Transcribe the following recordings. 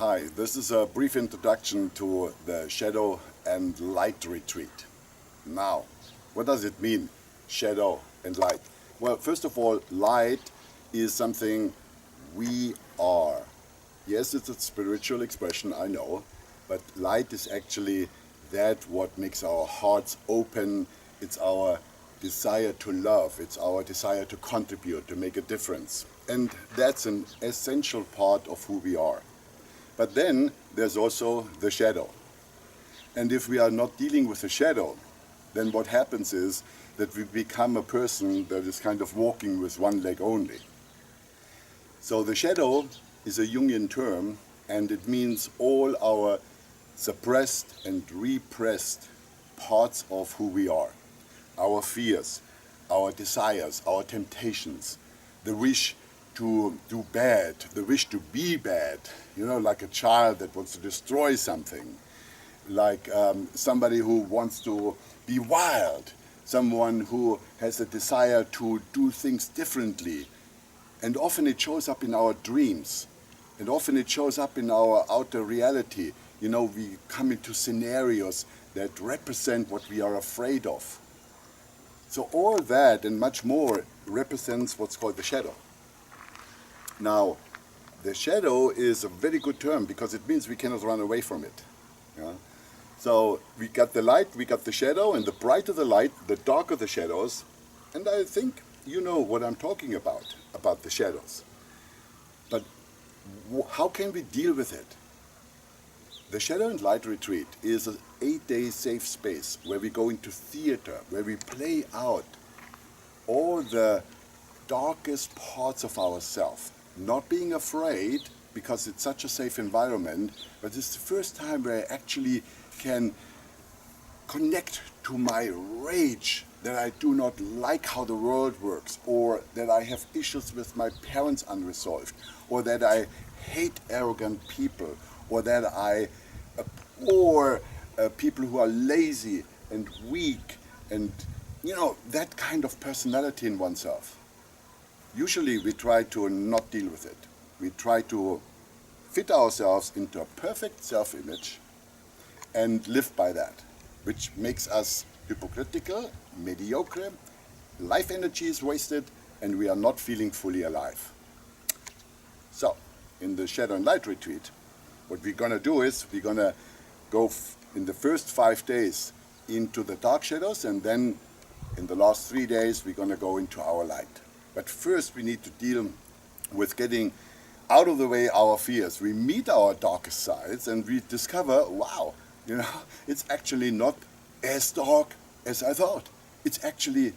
Hi, this is a brief introduction to the Shadow and Light Retreat. Now, what does it mean, shadow and light? Well, first of all, light is something we are. Yes, it's a spiritual expression, I know, but light is actually that what makes our hearts open. It's our desire to love, it's our desire to contribute, to make a difference. And that's an essential part of who we are. But then there's also the shadow. And if we are not dealing with the shadow, then what happens is that we become a person that is kind of walking with one leg only. So the shadow is a Jungian term, and it means all our suppressed and repressed parts of who we are. Our fears, our desires, our temptations, the wish to do bad, the wish to be bad, like a child that wants to destroy something, like somebody who wants to be wild, someone who has a desire to do things differently. And often it shows up in our dreams, and often it shows up in our outer reality. We come into scenarios that represent what we are afraid of. So all that and much more represents what's called the shadow. Now, the shadow is a very good term because it means we cannot run away from it. Yeah? So we got the light, we got the shadow, and the brighter the light, the darker the shadows. And I think you know what I'm talking about the shadows. But how can we deal with it? The Shadow and Light Retreat is an 8-day safe space where we go into theater, where we play out all the darkest parts of ourselves. Not being afraid, because it's such a safe environment, but it's the first time where I actually can connect to my rage, that I do not like how the world works, or that I have issues with my parents unresolved, or that I hate arrogant people, or that I abhor people who are lazy and weak, and that kind of personality in oneself. Usually we try to not deal with it. We try to fit ourselves into a perfect self-image and live by that, which makes us hypocritical, mediocre, life energy is wasted, and we are not feeling fully alive. So, in the Shadow and Light Retreat, what we're going to do is we're going to go in the first 5 days into the dark shadows, and then in the last 3 days we're going to go into our light. But first we need to deal with getting out of the way our fears. We meet our darkest sides and we discover, wow, it's actually not as dark as I thought. It's actually,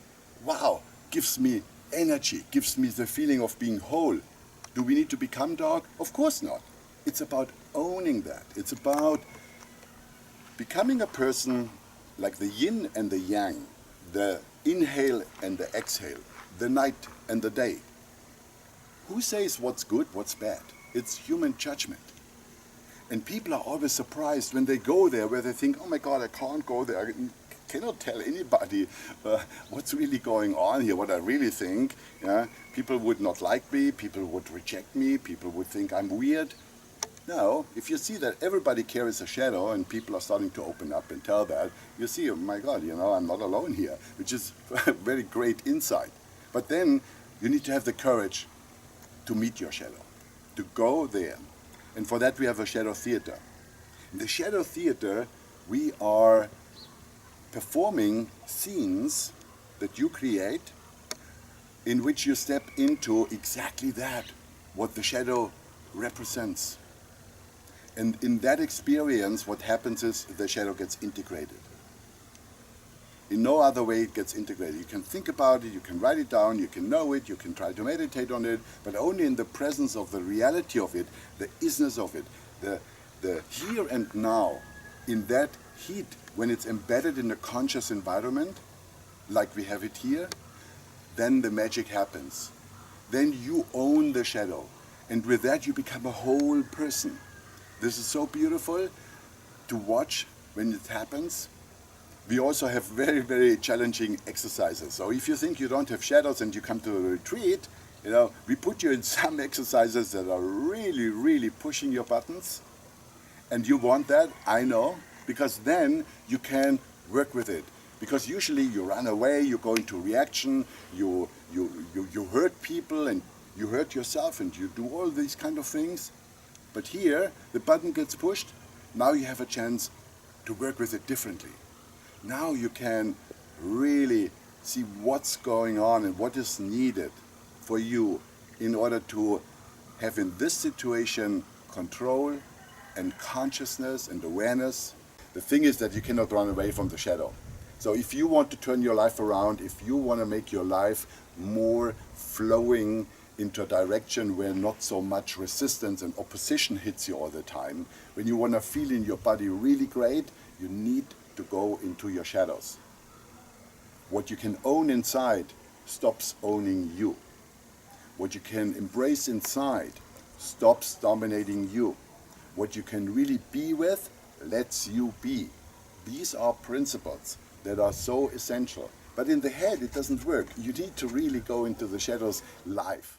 wow, gives me energy, gives me the feeling of being whole. Do we need to become dark? Of course not. It's about owning that. It's about becoming a person like the yin and the yang, the inhale and the exhale, the night and the day. Who says what's good, what's bad? It's human judgment. And people are always surprised when they go there, where they think, oh my God, I can't go there. I cannot tell anybody what's really going on here, what I really think. Yeah? People would not like me, people would reject me, people would think I'm weird. No, if you see that everybody carries a shadow and people are starting to open up and tell that, you see, oh my God, I'm not alone here, which is a very great insight. But then you need to have the courage to meet your shadow, to go there. And for that we have a shadow theater. In the shadow theater, we are performing scenes that you create in which you step into exactly that, what the shadow represents. And in that experience, what happens is the shadow gets integrated. In no other way it gets integrated. You can think about it, you can write it down, you can know it, you can try to meditate on it, but only in the presence of the reality of it, the isness of it, the here and now, in that heat, when it's embedded in a conscious environment, like we have it here, then the magic happens. Then you own the shadow, and with that you become a whole person. This is so beautiful to watch when it happens. We also have very, very challenging exercises. So if you think you don't have shadows and you come to a retreat, we put you in some exercises that are really, really pushing your buttons. And you want that, I know, because then you can work with it. Because usually you run away, you go into reaction, you hurt people and you hurt yourself and you do all these kind of things. But here, the button gets pushed, now you have a chance to work with it differently. Now you can really see what's going on and what is needed for you in order to have in this situation control and consciousness and awareness. The thing is that you cannot run away from the shadow. So if you want to turn your life around, if you want to make your life more flowing into a direction where not so much resistance and opposition hits you all the time, when you want to feel in your body really great, you need to go into your shadows. What you can own inside stops owning you. What you can embrace inside stops dominating you. What you can really be with lets you be. These are principles that are so essential. But in the head, it doesn't work. You need to really go into the shadows live.